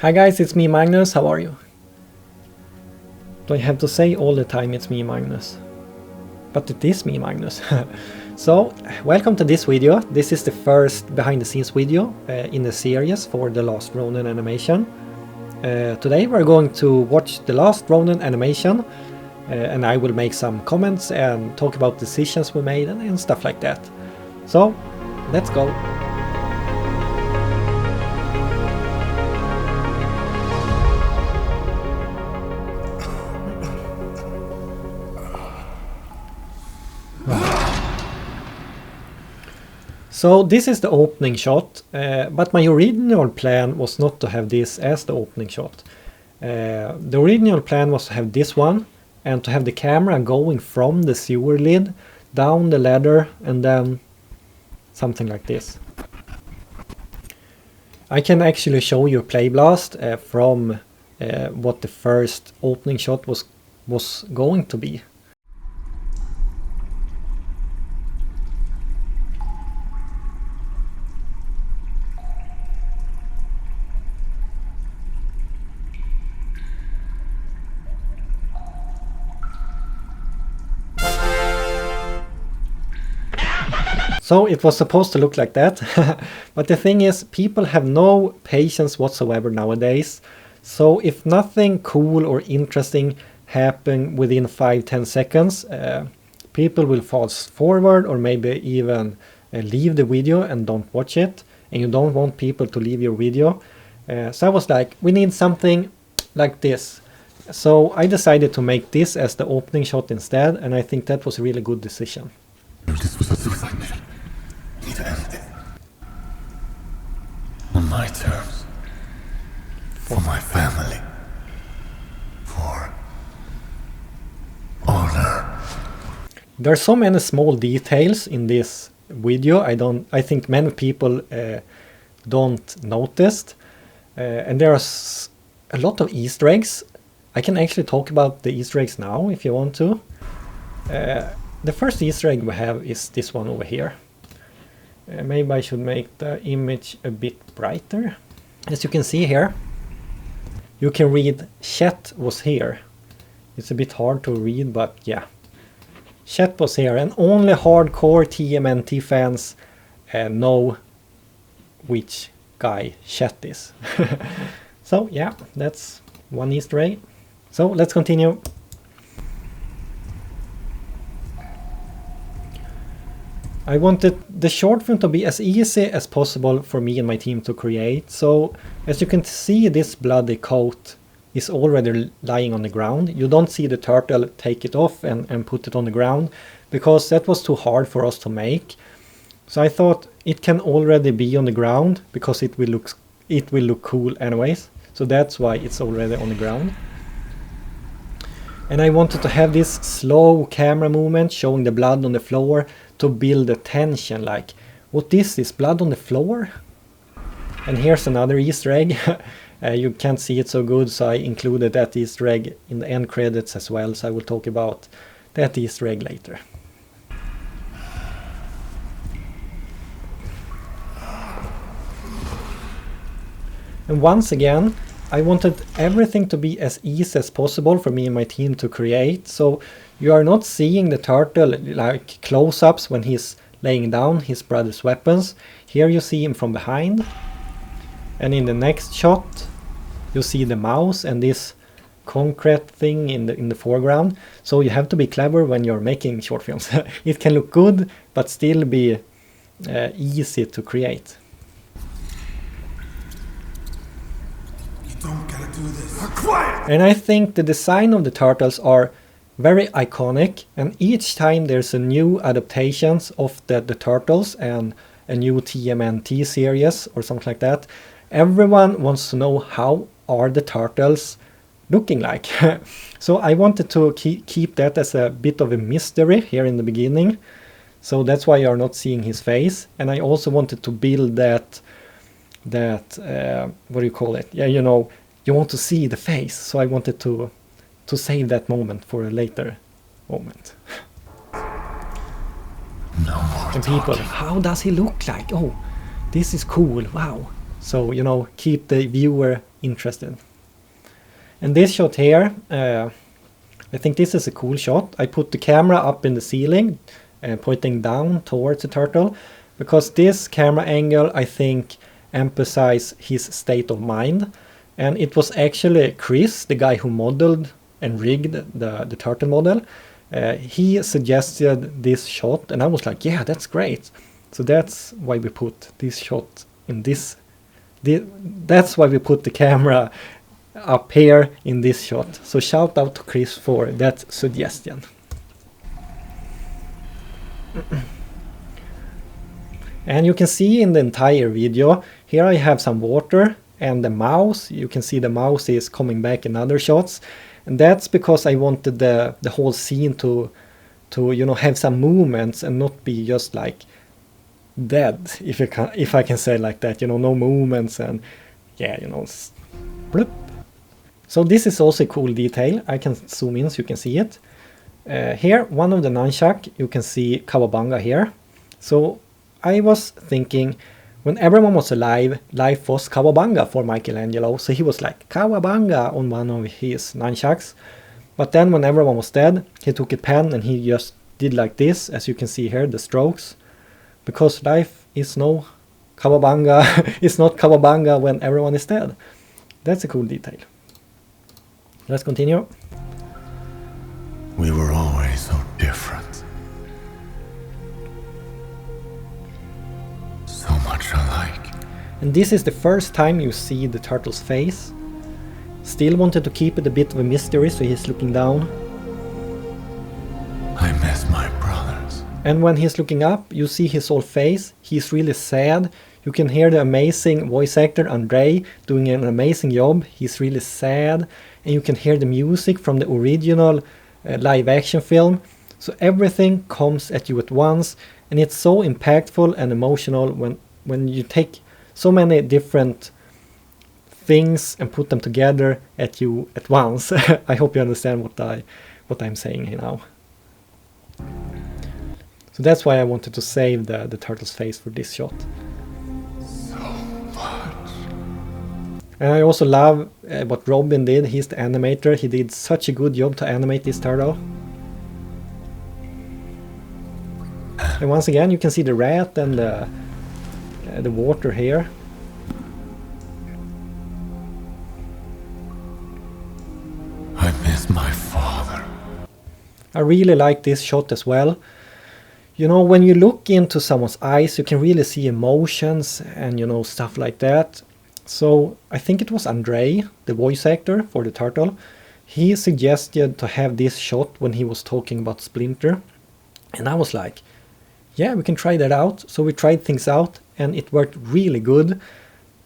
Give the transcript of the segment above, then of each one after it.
Hi guys, it's me Magnus, how are you? Do I have to say all the time it's me Magnus? But it is me Magnus. So, welcome to this video. This is the first behind the scenes video in the series for the last Ronin animation. Today we're going to watch the last Ronin animation and I will make some comments and talk about decisions we made and stuff like that. So, let's go. So this is the opening shot, but my original plan was not to have this as the opening shot. The original plan was to have this one and to have the camera going from the sewer lid down the ladder and then something like this. I can actually show you a play blast from what the first opening shot was going to be. So it was supposed to look like that, but the thing is, people have no patience whatsoever nowadays. So if nothing cool or interesting happen within 5-10 seconds, people will fast forward or maybe even leave the video and don't watch it. And you don't want people to leave your video. So I was like, we need something like this. So I decided to make this as the opening shot instead, and I think that was a really good decision. This was a suicide mission. Need to end it. On my terms. For my family. For honor. There are so many small details in this video. I think many people don't notice. And there are a lot of Easter eggs. I can actually talk about the Easter eggs now if you want to. The first Easter egg we have is this one over here. Maybe I should make the image a bit brighter. As you can see here, you can read Chet was here. It's a bit hard to read, but yeah. Chet was here, and only hardcore TMNT fans know which guy Chet is. So yeah, that's one Easter egg. So let's continue. I wanted the short film to be as easy as possible for me and my team to create. So as you can see, this bloody coat is already lying on the ground. You don't see the turtle take it off and put it on the ground because that was too hard for us to make. So I thought it can already be on the ground because it will look cool anyways. So that's why it's already on the ground. And I wanted to have this slow camera movement showing the blood on the floor to build the tension, like, what is this, blood on the floor? And here's another Easter egg. You can't see it so good, so I included that Easter egg in the end credits as well, so I will talk about that Easter egg later. And once again, I wanted everything to be as easy as possible for me and my team to create, so you are not seeing the turtle like close-ups when he's laying down his brother's weapons. Here you see him from behind, and in the next shot you see the mouse and this concrete thing in the foreground. So you have to be clever when you're making short films. It can look good but still be easy to create. Don't gotta do this. Quiet! And I think the design of the turtles are very iconic, and each time there's a new adaptations of the turtles and a new TMNT series or something like that, everyone wants to know how are the turtles looking like. So I wanted to keep that as a bit of a mystery here in the beginning, so that's why you're not seeing his face. And I also wanted to build that what do you call it, yeah, you know, you want to see the face, so I wanted to save that moment for a later moment. No more And people, talking. how does he look like? Oh, this is cool, wow. So, you know, keep the viewer interested. And this shot here, I think this is a cool shot. I put the camera up in the ceiling, pointing down towards the turtle, because this camera angle, I think, emphasizes his state of mind. And it was actually Chris, the guy who modeled and rigged the turtle model. He suggested this shot, and I was like, yeah, that's great. So that's why we put this shot in this. That's why we put the camera up here in this shot. So shout out to Chris for that suggestion. And you can see in the entire video, here I have some water and the mouse. You can see the mouse is coming back in other shots. And that's because I wanted the whole scene to have some movements and not be just like dead, if I can say it like that, no movements and bloop. So this is also a cool detail. I can zoom in so you can see it. Here, one of the nunchuck, you can see Kawabanga here. So I was thinking, when everyone was alive, life was Kawabanga for Michelangelo. So he was like Kawabanga on one of his nunchucks. But then when everyone was dead, he took a pen and he just did like this, as you can see here, the strokes. Because life is no Kawabanga, it's not Kawabanga when everyone is dead. That's a cool detail. Let's continue. We were always so different. So much alike. And this is the first time you see the turtle's face. Still wanted to keep it a bit of a mystery, so he's looking down. I miss my brothers. And when he's looking up, you see his whole face. He's really sad. You can hear the amazing voice actor Andre doing an amazing job. He's really sad. And you can hear the music from the original live action film. So everything comes at you at once. And it's so impactful and emotional when you take so many different things and put them together at you at once. I hope you understand what I'm saying here now. So that's why I wanted to save the turtle's face for this shot. So much. And I also love what Robin did. He's the animator. He did such a good job to animate this turtle. And once again, you can see the rat and the water here. I miss my father. I really like this shot as well. When you look into someone's eyes, you can really see emotions and, stuff like that. So I think it was Andre, the voice actor for the turtle. He suggested to have this shot when he was talking about Splinter. And I was like, yeah, we can try that out. So we tried things out and it worked really good.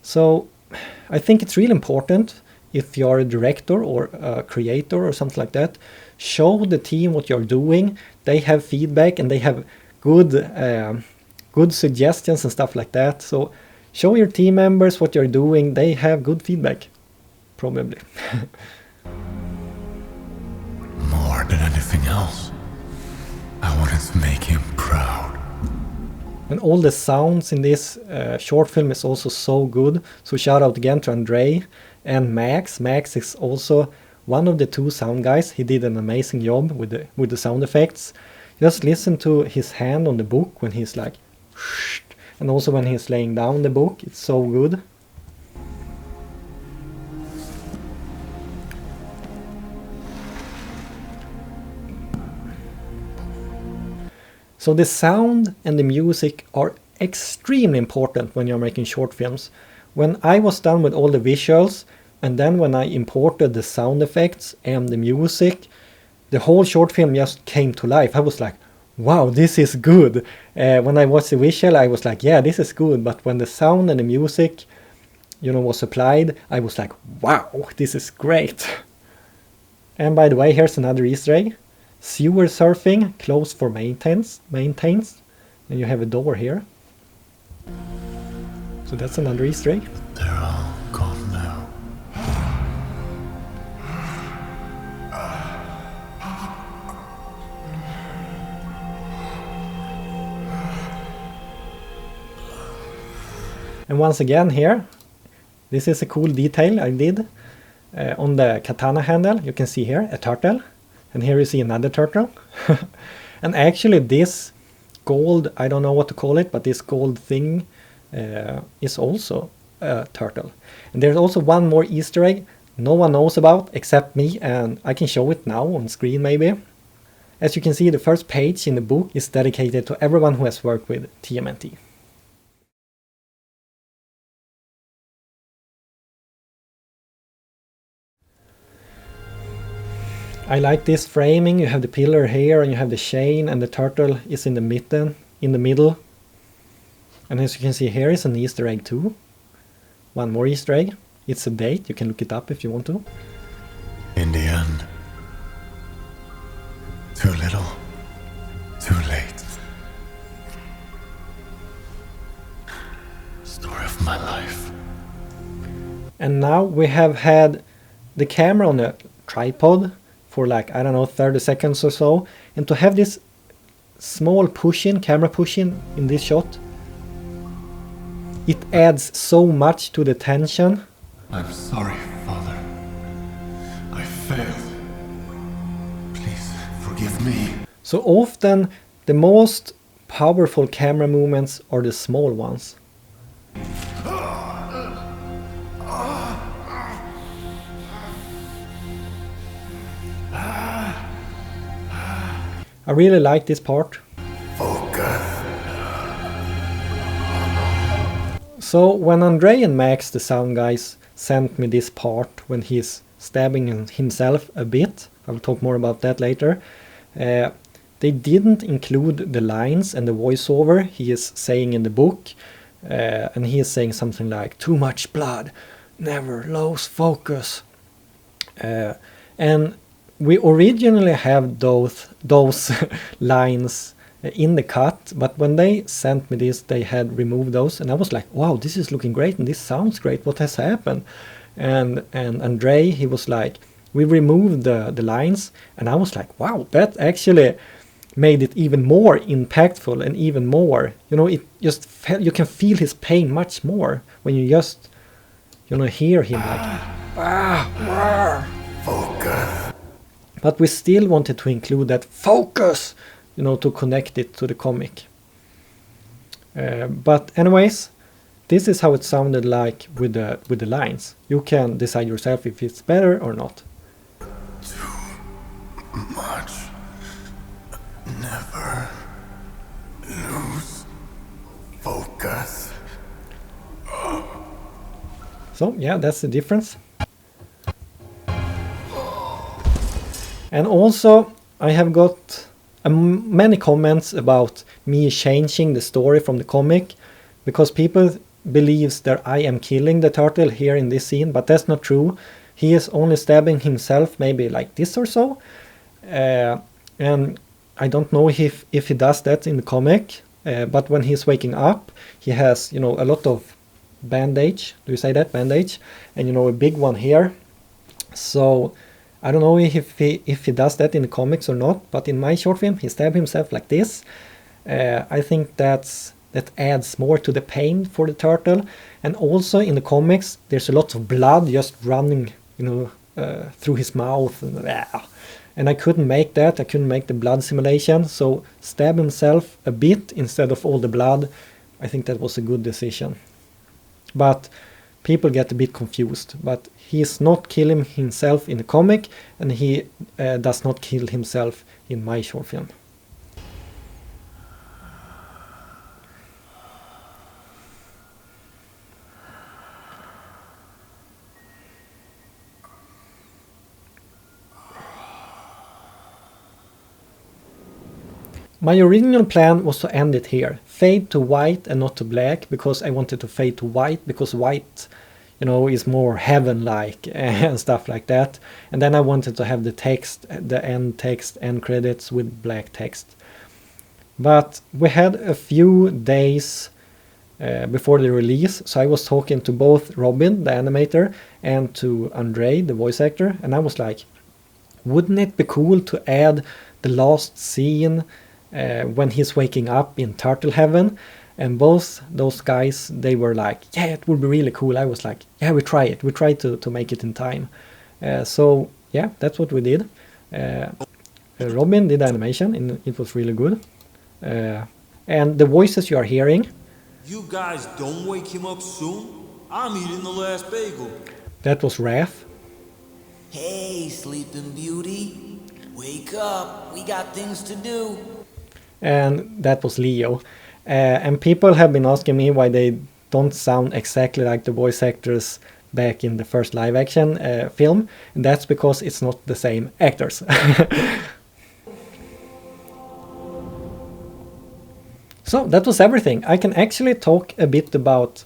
So I think it's really important, if you're a director or a creator or something like that, show the team what you're doing. They have feedback and they have good suggestions and stuff like that. So show your team members what you're doing. They have good feedback, probably. More than anything else, I wanted to make him proud. And all the sounds in this short film is also so good. So shout out again to Andre and Max. Max is also one of the two sound guys. He did an amazing job with the sound effects. Just listen to his hand on the book when he's like, shh, and also when he's laying down the book. It's so good. So the sound and the music are extremely important when you're making short films. When I was done with all the visuals, and then when I imported the sound effects and the music, the whole short film just came to life. I was like, wow, this is good. When I watched the visual, I was like, yeah, this is good. But when the sound and the music, was applied, I was like, wow, this is great. And by the way, here's another Easter egg. Sewer surfing, closed for maintenance. And you have a door here. So that's another Easter egg. They're all gone now. And once again here, This is a cool detail I did. On the katana handle, you can see here a turtle, and here you see another turtle. And actually this gold, I don't know what to call it, but this gold thing is also a turtle. And there's also one more Easter egg no one knows about except me, and I can show it now on screen maybe. As you can see, the first page in the book is dedicated to everyone who has worked with TMNT. I like this framing. You have the pillar here and you have the chain, and the turtle is in the middle. And as you can see, here is an Easter egg too. One more Easter egg. It's a date. You can look it up if you want to. In the end, too little, too late. Story of my life. And now we have had the camera on a tripod for like, I don't know, 30 seconds or so. And to have this small camera push-in in this shot, it adds so much to the tension. I'm sorry, Father. I failed. Please forgive me. So often the most powerful camera movements are the small ones. I really like this part. Focus. So when Andre and Max, the sound guys, sent me this part when he's stabbing himself a bit, I will talk more about that later, they didn't include the lines and the voiceover he is saying in the book, and he is saying something like, "Too much blood, never lose focus." And we originally have those lines in the cut, but when they sent me this, they had removed those, and I was like, wow, this is looking great and this sounds great, what has happened? And Andre, he was like, we removed the lines, and I was like, wow, that actually made it even more impactful and even more, it just felt, you can feel his pain much more when you just hear him like Focus. but we still wanted to include that focus, to connect it to the comic. But anyways, this is how it sounded like with the lines. You can decide yourself if it's better or not. Too much. Never lose focus. So yeah, that's the difference. And also I have got many comments about me changing the story from the comic, because people believes that I am killing the turtle here in this scene, but that's not true. He is only stabbing himself maybe like this or so, and I don't know if he does that in the comic, but when he's waking up he has a lot of bandage, do you say that, bandage, and a big one here. So I don't know if he does that in the comics or not, but in my short film he stabbed himself like this. I think that adds more to the pain for the turtle, and also in the comics there's a lot of blood just running through his mouth, and I couldn't make that. I couldn't make the blood simulation, so stab himself a bit instead of all the blood. I think that was a good decision, but people get a bit confused. But he is not killing himself in the comic, and he does not kill himself in my short film. My original plan was to end it here, fade to white and not to black, because I wanted to fade to white, because white, is more heaven-like and stuff like that. And then I wanted to have the text, the end text, end credits with black text. But we had a few days before the release, so I was talking to both Robin, the animator, and to Andre, the voice actor, and I was like, wouldn't it be cool to add the last scene when he's waking up in Turtle Heaven, And both those guys, they were like, yeah, it would be really cool. I was like, yeah, we try it. We try to make it in time. So yeah, that's what we did. Robin did the animation, and it was really good. And the voices you are hearing, You guys don't wake him up soon? I'm eating the last bagel. that was Raph. Hey, Sleeping Beauty. Wake up. We got things to do. And that was Leo. And people have been asking me why they don't sound exactly like the voice actors back in the first live action film. And that's because it's not the same actors. So that was everything. I can actually talk a bit about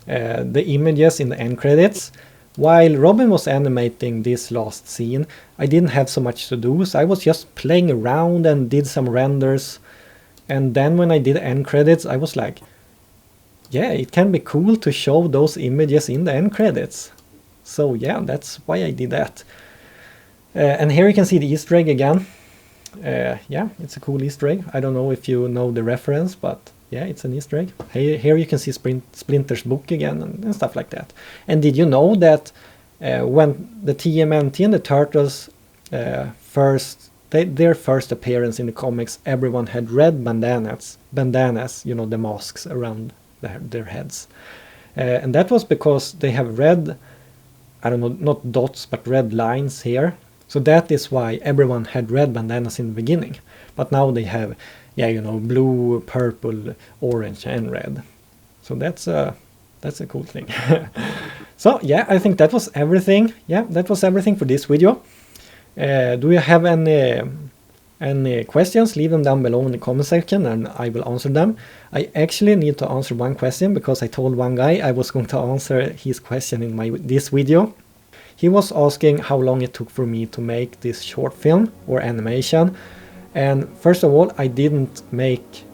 the images in the end credits. While Robin was animating this last scene, I didn't have so much to do, so I was just playing around and did some renders. And then when I did end credits, I was like, yeah, it can be cool to show those images in the end credits. So yeah, that's why I did that. And here you can see the Easter egg again. Yeah, it's a cool Easter egg. I don't know if you know the reference, but yeah, it's an Easter egg. Here you can see Splinter's book again and stuff like that. And did you know that when the TMNT and the Turtles their first appearance in the comics, everyone had red bandanas, you know, the masks around their heads. And that was because they have red, I don't know, not dots, but red lines here. So that is why everyone had red bandanas in the beginning. But now they have, yeah, you know, blue, purple, orange, and red. So that's a cool thing. So yeah, I think that was everything. Yeah, that was everything for this video. Do you have any questions? Leave them down below in the comment section and I will answer them. I actually need to answer one question because I told one guy I was going to answer his question in this video. He was asking how long it took for me to make this short film or animation. And first of all, I didn't make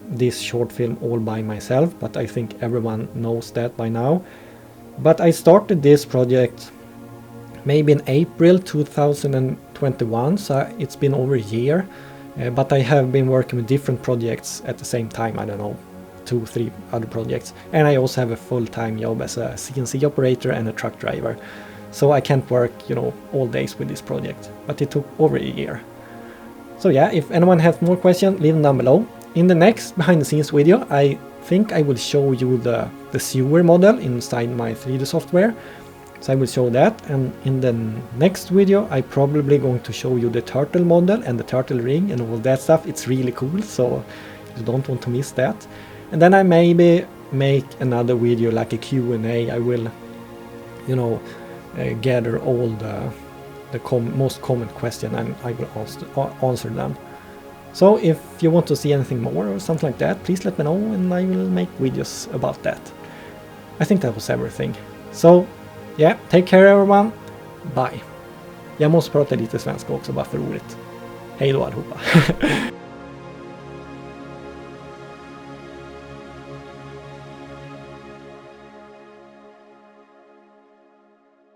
this short film all by myself, but I think everyone knows that by now. But I started this project maybe in April 2021, so it's been over a year. But I have been working with different projects at the same time, I don't know, 2-3 other projects. And I also have a full-time job as a CNC operator and a truck driver. So I can't work, you know, all days with this project, but it took over a year. So yeah, if anyone has more questions, leave them down below. In the next behind the scenes video, I think I will show you the sewer model inside my 3D software. So I will show that, and in the next video, I'm probably going to show you the turtle model and the turtle ring and all that stuff. It's really cool, so you don't want to miss that. And then I maybe make another video like a Q&A. I will, you know, gather all the most common questions and I will answer them. So if you want to see anything more or something like that, please let me know and I will make videos about that. I think that was everything. So yeah, take care everyone. Bye. Jag måste prata lite svenska också bara för roligt. Hej då allihopa.